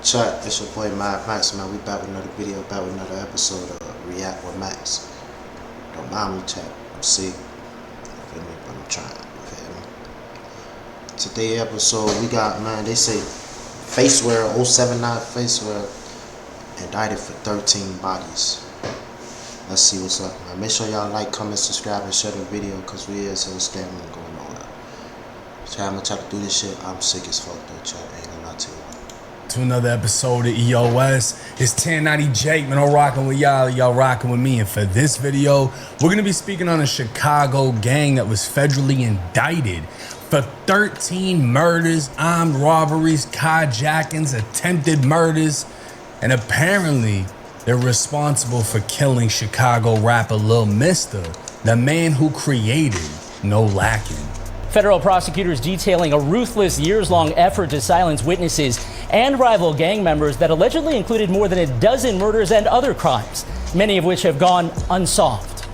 Chat, it's your boy Max, man. We back with another video, back with another episode of React with Max. Don't mind me, chat. I'm sick. Feel me? But I'm trying. Feel me? Today's episode, we got, man, they say FaceWorld, 079 FaceWorld, indicted for 13 bodies. Let's see what's up, man. Make sure y'all like, comment, subscribe, and share the video, because we is some scamming going on. Chat, I'm gonna try to do this shit. I'm sick as fuck, though, chat. Ain't gonna lie to you. To another episode of EOS. It's 1090 Jake, man. I'm rocking with y'all rocking with me. And for this video, we're gonna be speaking on a Chicago gang that was federally indicted for 13 murders, armed robberies, carjackings, attempted murders, and apparently they're responsible for killing Chicago rapper Lil Mister, the man who created No Lacking. Federal prosecutors detailing a ruthless years-long effort to silence witnesses and rival gang members that allegedly included more than a dozen murders and other crimes, many of which have gone unsolved.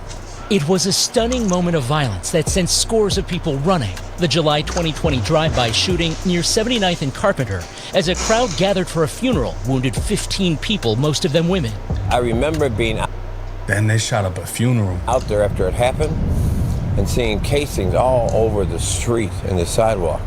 It was a stunning moment of violence that sent scores of people running. The July 2020 drive-by shooting near 79th and Carpenter, as a crowd gathered for a funeral, wounded 15 people, most of them women. I remember being Then they shot up a funeral. out there after it happened and seeing casings all over the street and the sidewalk.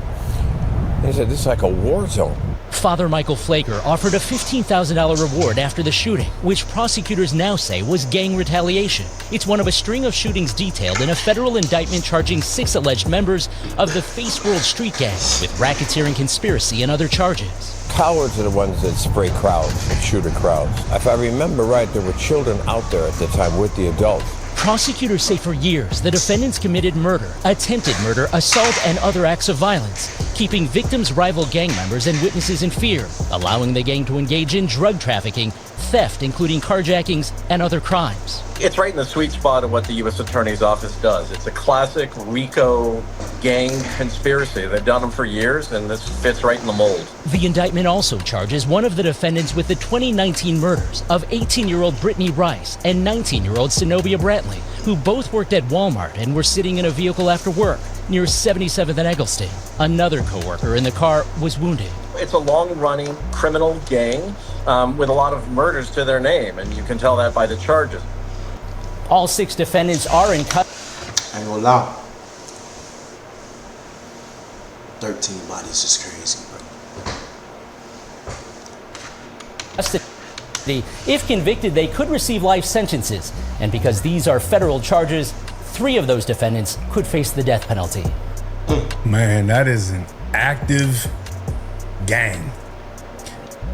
They said, this is like a war zone. Father Michael Flaker offered a $15,000 reward after the shooting, which prosecutors now say was gang retaliation. It's one of a string of shootings detailed in a federal indictment charging 6 alleged members of the FaceWorld street gang with racketeering, conspiracy, and other charges. Cowards are the ones that spray crowds and shoot at crowds. If I remember right, there were children out there at the time with the adults. Prosecutors say for years the defendants committed murder, attempted murder, assault, and other acts of violence, keeping victims' rival gang members and witnesses in fear, allowing the gang to engage in drug trafficking, theft, including carjackings, and other crimes. It's right in the sweet spot of what the U.S. Attorney's Office does. It's a classic RICO gang conspiracy. They've done them for years, and this fits right in the mold. The indictment also charges one of the defendants with the 2019 murders of 18-year-old Brittany Rice and 19-year-old Zenobia Brantley, who both worked at Walmart and were sitting in a vehicle after work near 77th and Eggleston. Another co-worker in the car was wounded. It's a long-running criminal gang with a lot of murders to their name, and you can tell that by the charges. All 6 defendants are in custody. I ain't gonna lie. 13 bodies is crazy, bro. If convicted, they could receive life sentences. And because these are federal charges, 3 of those defendants could face the death penalty. Man, that is an active gang.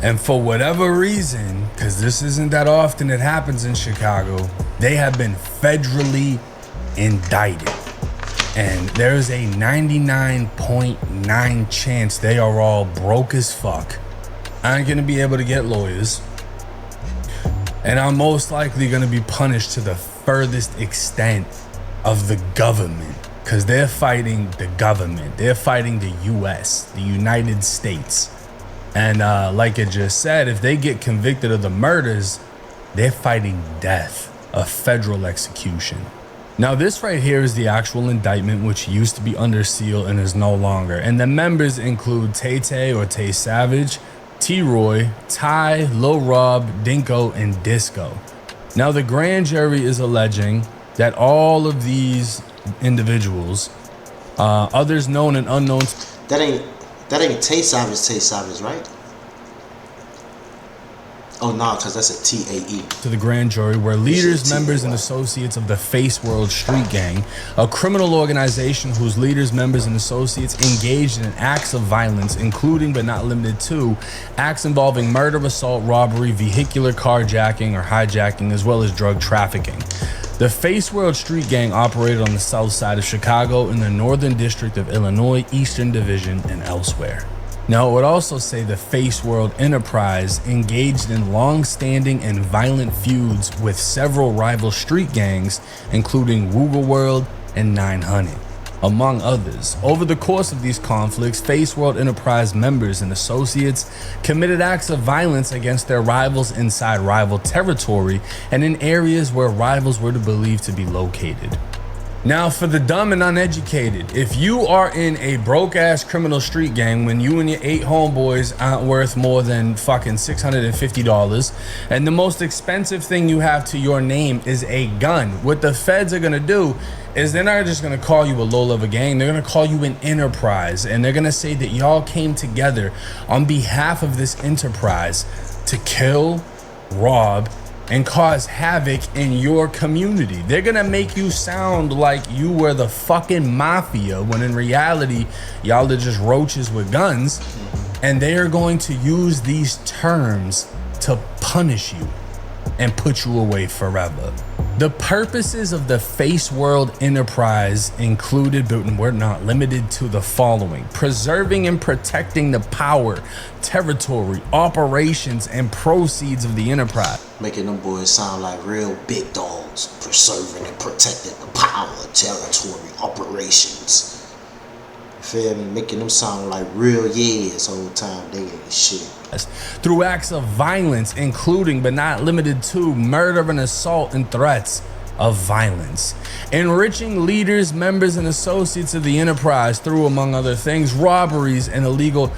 And for whatever reason, because this isn't that often it happens in Chicago, they have been federally indicted. And there's a 99.9 chance they are all broke as fuck. I ain't gonna be able to get lawyers. And I'm most likely gonna be punished to the furthest extent of the government. Because they're fighting the government. They're fighting the US, the United States. And like it just said, if they get convicted of the murders, they're fighting death, a federal execution. Now this right here is the actual indictment, which used to be under seal and is no longer. And the members include Tay or Tay Savage, T-Roy, Ty, Lil Rob, Dinko, and Disco. Now the grand jury is alleging that all of these individuals, others known and unknown. That ain't Tay Savage, right? Oh no, because that's a TAE. To the grand jury were leaders, members, and associates of the FaceWorld Street Gang, a criminal organization whose leaders, members, and associates engaged in acts of violence, including but not limited to acts involving murder, assault, robbery, vehicular carjacking or hijacking, as well as drug trafficking. The FaceWorld Street Gang operated on the south side of Chicago in the Northern District of Illinois, Eastern Division, and elsewhere. Now, it would also say the FaceWorld enterprise engaged in long-standing and violent feuds with several rival street gangs, including Woogle World and 900, among others. Over the course of these conflicts, FaceWorld enterprise members and associates committed acts of violence against their rivals inside rival territory and in areas where rivals were believed to be located. Now, for the dumb and uneducated, if you are in a broke-ass criminal street gang when you and your 8 homeboys aren't worth more than fucking $650, and the most expensive thing you have to your name is a gun, what the feds are gonna do is they're not just gonna call you a low-level gang, they're gonna call you an enterprise, and they're gonna say that y'all came together on behalf of this enterprise to kill, rob, and cause havoc in your community. They're gonna make you sound like you were the fucking mafia when in reality y'all are just roaches with guns, and they are going to use these terms to punish you and put you away forever. The purposes of the FaceWorld enterprise included, but were not limited to, the following: preserving and protecting the power, territory, operations, and proceeds of the enterprise. Making them boys sound like real big dogs, preserving and protecting the power, territory, operations. Feel me? Making them sound like real years whole time they ain't shit. Through acts of violence, including but not limited to murder and assault and threats of violence. Enriching leaders, members, and associates of the enterprise through, among other things, robberies and illegal.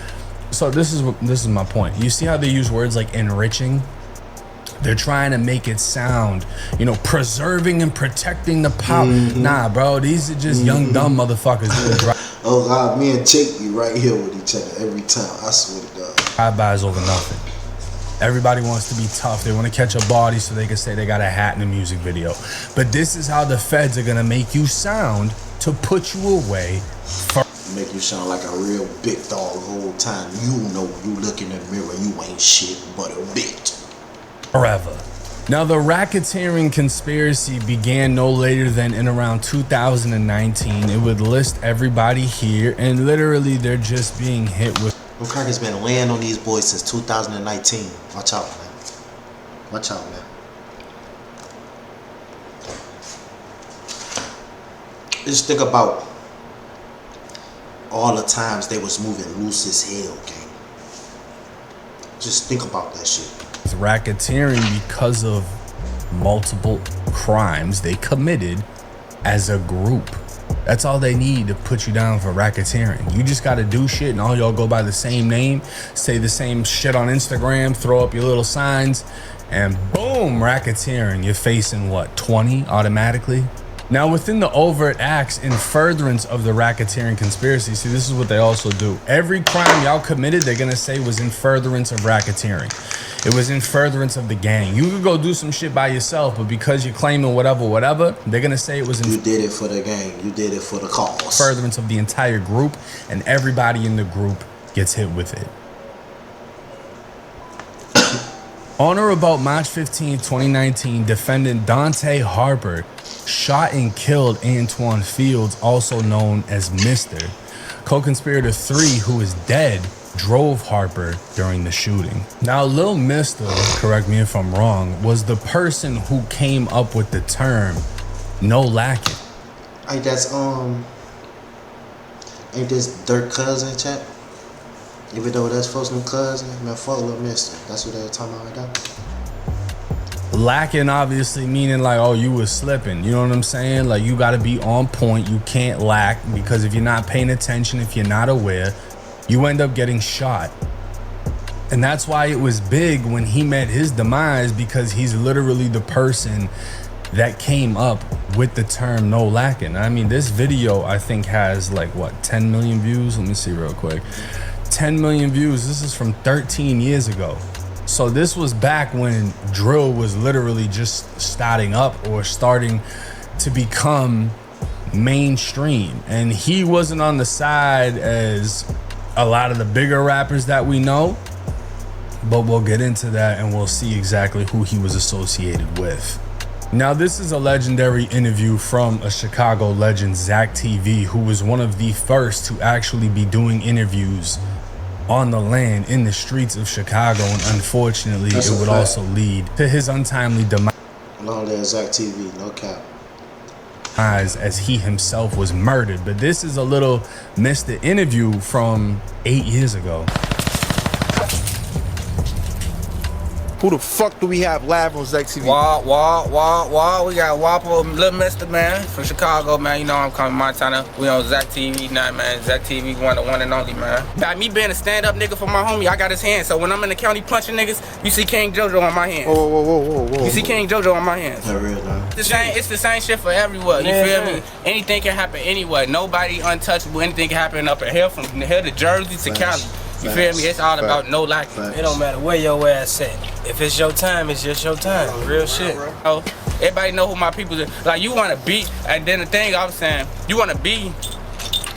So this is my point. You see how they use words like enriching? They're trying to make it sound, you know, preserving and protecting the power. Nah, bro, these are just young dumb motherfuckers doing Oh God, me and Jake be right here with each other every time. I swear to God. drive-bys over nothing. Everybody wants to be tough. They want to catch a body so they can say they got a hat in a music video. But this is how the feds are gonna make you sound to put you away. Make you sound like a real big dog the whole time. You know, you look in the mirror, you ain't shit but a bit. Forever. Now, the racketeering conspiracy began no later than in around 2019. It would list everybody here, and literally they're just being hit with. Them crackers been laying on these boys since 2019. Watch out, man. Watch out, man. Just think about all the times they was moving loose as hell, gang. Just think about that shit. Racketeering because of multiple crimes they committed as a group. That's all they need to put you down for racketeering. You just got to do shit and all y'all go by the same name, say the same shit on Instagram, throw up your little signs, and boom, racketeering. You're facing what, 20 automatically? Now, within the overt acts in furtherance of the racketeering conspiracy, see, this is what they also do. Every crime y'all committed, they're gonna say was in furtherance of racketeering. It was in furtherance of the gang. You could go do some shit by yourself, but because you're claiming whatever, they're gonna say it was in. You did it for the gang. You did it for the cause. Furtherance of the entire group, and everybody in the group gets hit with it. On or about March 15, 2019, defendant Dante Harper shot and killed Antoine Fields, also known as Mister. Co-conspirator 3, who is dead, drove Harper during the shooting. Now, Lil Mister, correct me if I'm wrong, was the person who came up with the term no lacking. Ain't that's ain't this Dirk cousin, chat? Even though that's supposed to be cousin, man, fuck Lil Mister. That's what they were talking about right now. Lacking obviously meaning like, oh, you was slipping. You know what I'm saying? Like, you got to be on point. You can't lack, because if you're not paying attention, if you're not aware, you end up getting shot. And that's why it was big when he met his demise, because he's literally the person that came up with the term no lacking. I mean, this video I think has like what, 10 million views? Let me see real quick. 10 million views. This is from 13 years ago. So this was back when drill was literally just starting up or starting to become mainstream. And he wasn't on the side as a lot of the bigger rappers that we know, but we'll get into that and we'll see exactly who he was associated with. Now, this is a legendary interview from a Chicago legend, Zach TV, who was one of the first to actually be doing interviews on the land in the streets of Chicago, and unfortunately it would also lead to his untimely demise. Long live Zach TV, no cap. As he himself was murdered. But this is a little Mr. interview from 8 years ago. Who the fuck do we have live on Zach TV? Wall. We got Whopper, Lil Mister, man, from Chicago, man. You know I'm coming Montana. We on Zach TV now, man. Zach TV, the one and only, man. By me being a stand-up nigga for my homie, I got his hand. So when I'm in the county punching niggas, you see King JoJo on my hands. Whoa. You see King JoJo on my hands. Not real, man. It's the same shit for everywhere. You feel me? Anything can happen anywhere. Nobody untouchable. Anything can happen up in here, from here to Jersey to Cali. You feel me? It's all about no lacking. It don't matter where your ass at. If it's your time, it's just your time. Real shit. Oh, everybody know who my people are. Like, you want to be, and then the thing I was saying, you want to be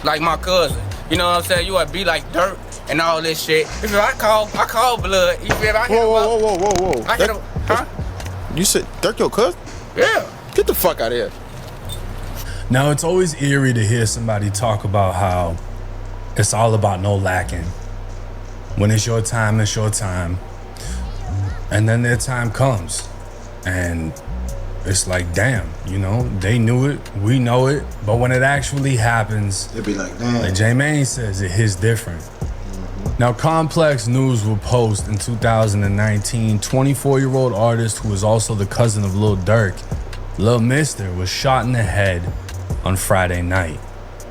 like my cousin. You know what I'm saying? You want to be like Dirt and all this shit. If I call blood. You feel me? Whoa. I hit him, huh? You said Dirk your cousin? Yeah. Get the fuck out of here. Now, it's always eerie to hear somebody talk about how it's all about no lacking. When it's your time, it's your time. And then their time comes. And it's like, damn, you know, they knew it, we know it. But when it actually happens, It'd be like, damn. like J-Mane says, it hits different. Now, Complex News will post in 2019, 24-year-old artist who is also the cousin of Lil Durk, Lil Mister, was shot in the head on Friday night.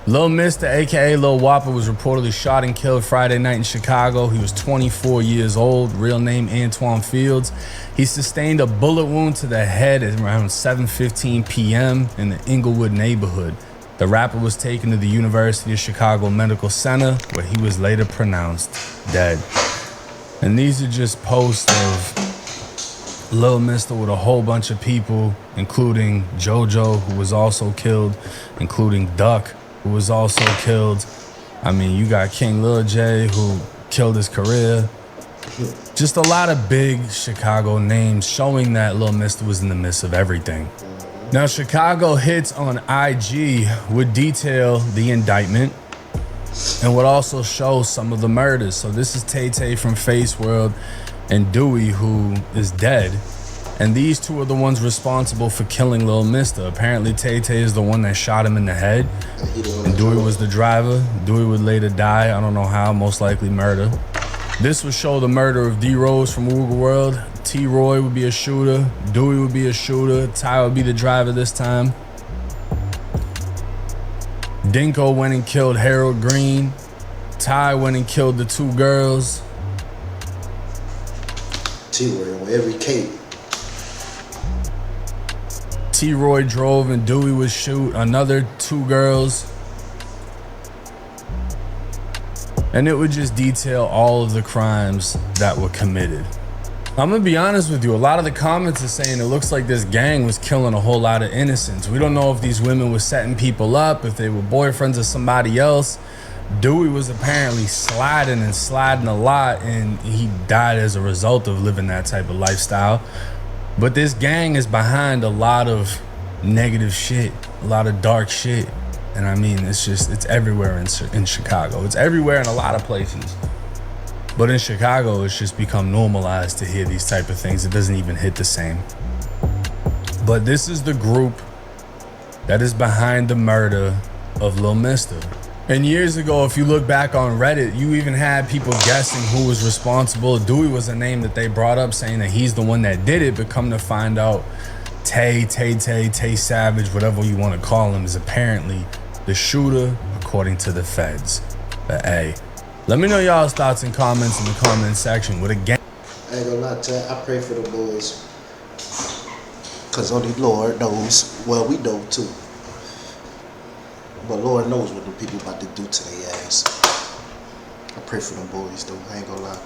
Lil Mister, aka Lil Whopper, was reportedly shot and killed Friday night in Chicago. He was 24 years old, real name Antoine Fields. He sustained a bullet wound to the head at around 7:15 p.m. in the Inglewood neighborhood. The rapper was taken to the University of Chicago Medical Center, where he was later pronounced dead. And these are just posts of Lil Mister with a whole bunch of people, including JoJo, who was also killed, including Duck, who was also killed. I mean, you got King Lil J, who killed his career. Just a lot of big Chicago names showing that Lil Mister was in the midst of everything. Now, Chicago Hits on IG would detail the indictment and would also show some of the murders. So this is Tay-Tay from FaceWorld and Dewey, who is dead. And these two are the ones responsible for killing Lil Mister. Apparently, Tay-Tay is the one that shot him in the head. And Dewey was the driver. Dewey would later die. I don't know how, most likely murder. This would show the murder of D-Rose from Wooga World. T-Roy would be a shooter. Dewey would be a shooter. Ty would be the driver this time. Dinko went and killed Harold Green. Ty went and killed the two girls. T-Roy on every cape. T-Roy drove and Dewey would shoot another two girls. And it would just detail all of the crimes that were committed. I'm gonna be honest with you, a lot of the comments are saying it looks like this gang was killing a whole lot of innocents. We don't know if these women were setting people up, if they were boyfriends of somebody else. Dewey was apparently sliding a lot, and he died as a result of living that type of lifestyle. But this gang is behind a lot of negative shit, a lot of dark shit. And I mean, it's everywhere in Chicago. It's everywhere in a lot of places. But in Chicago, it's just become normalized to hear these type of things. It doesn't even hit the same. But this is the group that is behind the murder of Lil Mister. And years ago, if you look back on Reddit, you even had people guessing who was responsible. Dewey was a name that they brought up, saying that he's the one that did it, but come to find out, Tay Savage, whatever you want to call him, is apparently the shooter, according to the feds. But hey, let me know y'all's thoughts and comments in the comment section. With a gang, I ain't gonna lie to you, I pray for the boys. Cause only Lord knows, well, we know too. But Lord knows what the people about to do to their ass. I pray for them boys though, I ain't gonna lie.